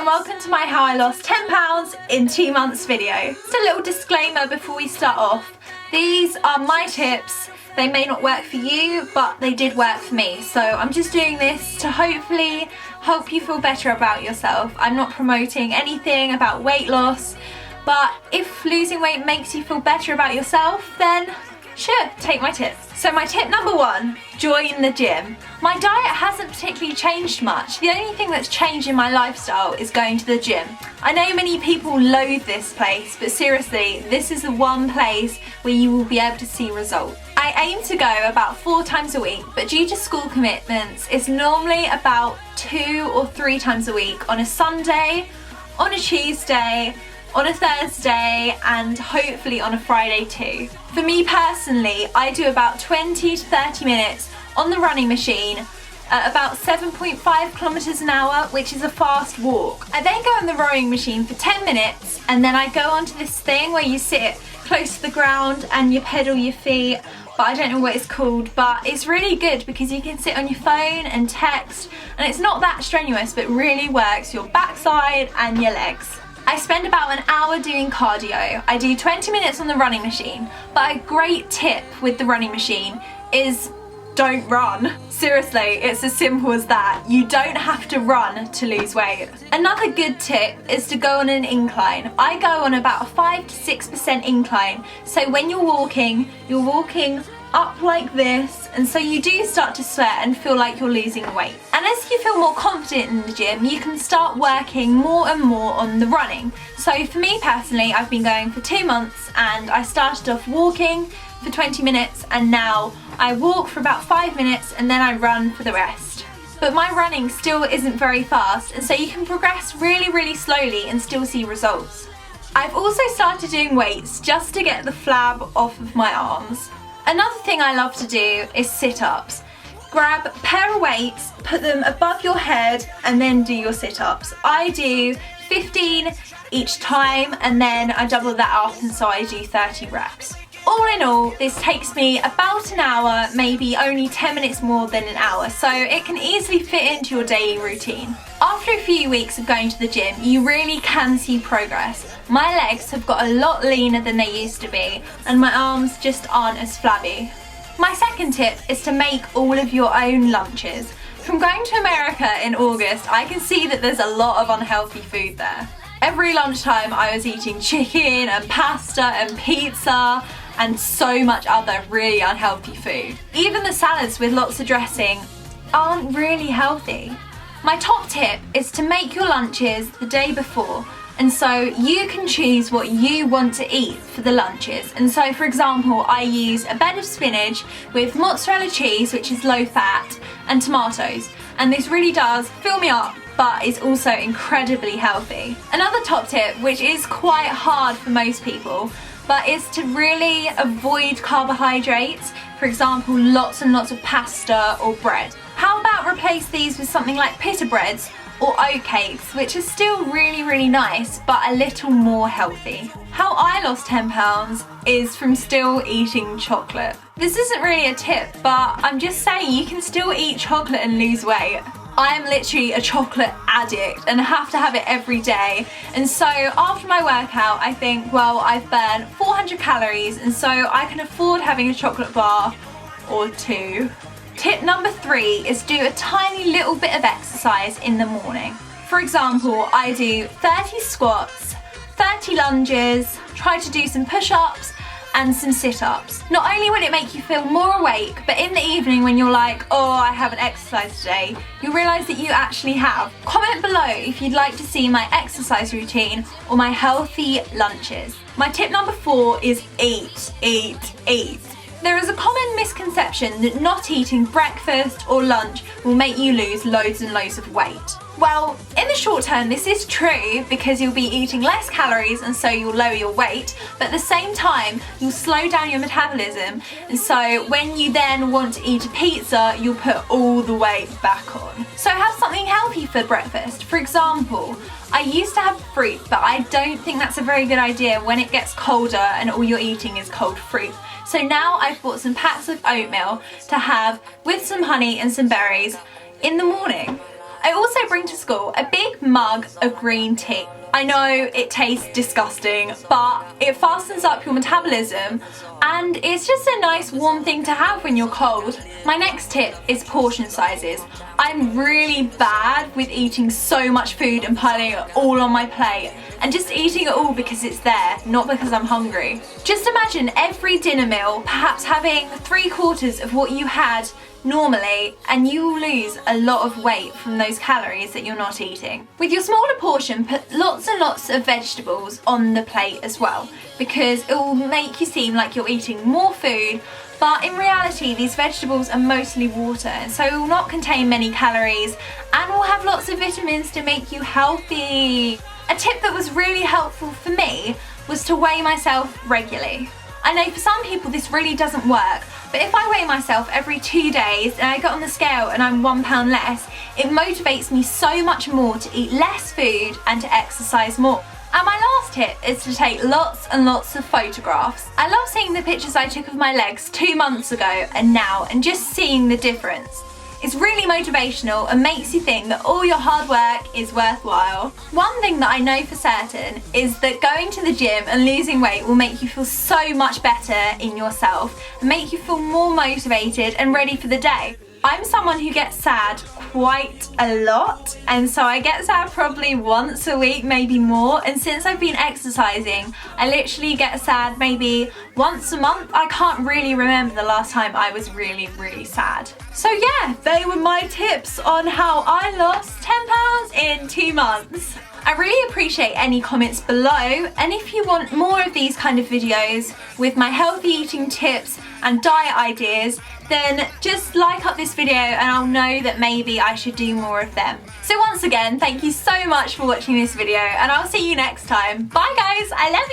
and welcome to my How I Lost 10 Pounds in 2 Months video. Just a little disclaimer before we start off. These are my tips. They may not work for you, but they did work for me. So I'm just doing this to hopefully help you feel better about yourself. I'm not promoting anything about weight loss, but if losing weight makes you feel better about yourself, then sure, take my tips. So my tip number 1, join the gym. My diet hasn't particularly changed much. The only thing that's changed in my lifestyle is going to the gym. I know many people loathe this place, but seriously, this is the one place where you will be able to see results. I aim to go about 4 times a week, but due to school commitments, it's normally about 2 or 3 times a week on a Sunday, on a Tuesday, on a Thursday, and hopefully on a Friday too. For me personally, I do about 20 to 30 minutes on the running machine at about 7.5 kilometers an hour, which is a fast walk. I then go on the rowing machine for 10 minutes, and then I go onto this thing where you sit close to the ground and you pedal your feet, but I don't know what it's called, but it's really good because you can sit on your phone and text, and it's not that strenuous, but really works your backside and your legs. I spend about an hour doing cardio. I do 20 minutes on the running machine, but a great tip with the running machine is don't run. Seriously, it's as simple as that. You don't have to run to lose weight. Another good tip is to go on an incline. I go on about a 5 to 6% incline, so when you're walking up like this, and so you do start to sweat and feel like you're losing weight. And as you feel more confident in the gym, you can start working more and more on the running. So for me personally, I've been going for 2 months, and I started off walking for 20 minutes, and now I walk for about 5 minutes and then I run for the rest. But my running still isn't very fast, and so you can progress really slowly and still see results. I've also started doing weights just to get the flab off of my arms. Another thing I love to do is sit-ups. Grab a pair of weights, put them above your head, and then do your sit-ups. I do 15 each time, and then I double that up, and so I do 30 reps. All in all, this takes me about an hour, maybe only 10 minutes more than an hour, so it can easily fit into your daily routine. After a few weeks of going to the gym, you really can see progress. My legs have got a lot leaner than they used to be, and my arms just aren't as flabby. My second tip is to make all of your own lunches. From going to America in August, I can see that there's a lot of unhealthy food there. Every lunchtime I was eating chicken and pasta and pizza and so much other really unhealthy food. Even the salads with lots of dressing aren't really healthy. My top tip is to make your lunches the day before, and so you can choose what you want to eat for the lunches. And so for example, I use a bed of spinach with mozzarella cheese, which is low fat, and tomatoes, and this really does fill me up, but is also incredibly healthy. Another top tip, which is quite hard for most people, but is to really avoid carbohydrates. For example, lots and lots of pasta or bread. How about replace these with something like pita breads or oat cakes, which are still really nice, but a little more healthy. How I lost 10 pounds is from still eating chocolate. This isn't really a tip, but I'm just saying you can still eat chocolate and lose weight. I am literally a chocolate addict and have to have it every day, and so after my workout I think, well, I've burned 400 calories, and so I can afford having a chocolate bar or 2. Tip number 3 is do a tiny little bit of exercise in the morning. For example, I do 30 squats, 30 lunges, try to do some push-ups and some sit-ups. Not only will it make you feel more awake, but in the evening when you're like, oh, I haven't exercised today, you'll realise that you actually have. Comment below if you'd like to see my exercise routine or my healthy lunches. My tip number 4 is eat. There is a common misconception that not eating breakfast or lunch will make you lose loads and loads of weight. Well, in the short term this is true because you'll be eating less calories and so you'll lower your weight, but at the same time you'll slow down your metabolism, and so when you then want to eat a pizza you'll put all the weight back on. So have something healthy for breakfast. For example, I used to have fruit, but I don't think that's a very good idea when it gets colder and all you're eating is cold fruit. So now I've bought some packs of oatmeal to have with some honey and some berries in the morning. I also bring to school a big mug of green tea. I know it tastes disgusting, but it fastens up your metabolism and it's just a nice warm thing to have when you're cold. My next tip is portion sizes. I'm really bad with eating so much food and piling it all on my plate and just eating it all because it's there, not because I'm hungry. Just imagine every dinner meal perhaps having 3/4 of what you had normally, and you will lose a lot of weight from those calories that you're not eating. With your smaller portion, put lots and lots of vegetables on the plate as well, because it will make you seem like you're eating more food, but in reality these vegetables are mostly water, and so it will not contain many calories and will have lots of vitamins to make you healthy. A tip that was really helpful for me was to weigh myself regularly. I know for some people this really doesn't work, but if I weigh myself every 2 days and I get on the scale and I'm 1 pound less, it motivates me so much more to eat less food and to exercise more. And my last tip is to take lots and lots of photographs. I love seeing the pictures I took of my legs 2 months ago and now, and just seeing the difference. It's really motivational and makes you think that all your hard work is worthwhile. One thing that I know for certain is that going to the gym and losing weight will make you feel so much better in yourself and make you feel more motivated and ready for the day. I'm someone who gets sad quite a lot, and so I get sad probably once a week, maybe more, and since I've been exercising I literally get sad maybe once a month. I can't really remember the last time I was really sad. So yeah, they were my tips on how I lost 10 pounds in 2 months. I really appreciate any comments below, and if you want more of these kind of videos with my healthy eating tips and diet ideas, then just like up this video and I'll know that maybe I should do more of them. So once again, thank you so much for watching this video and I'll see you next time. Bye guys, I love you!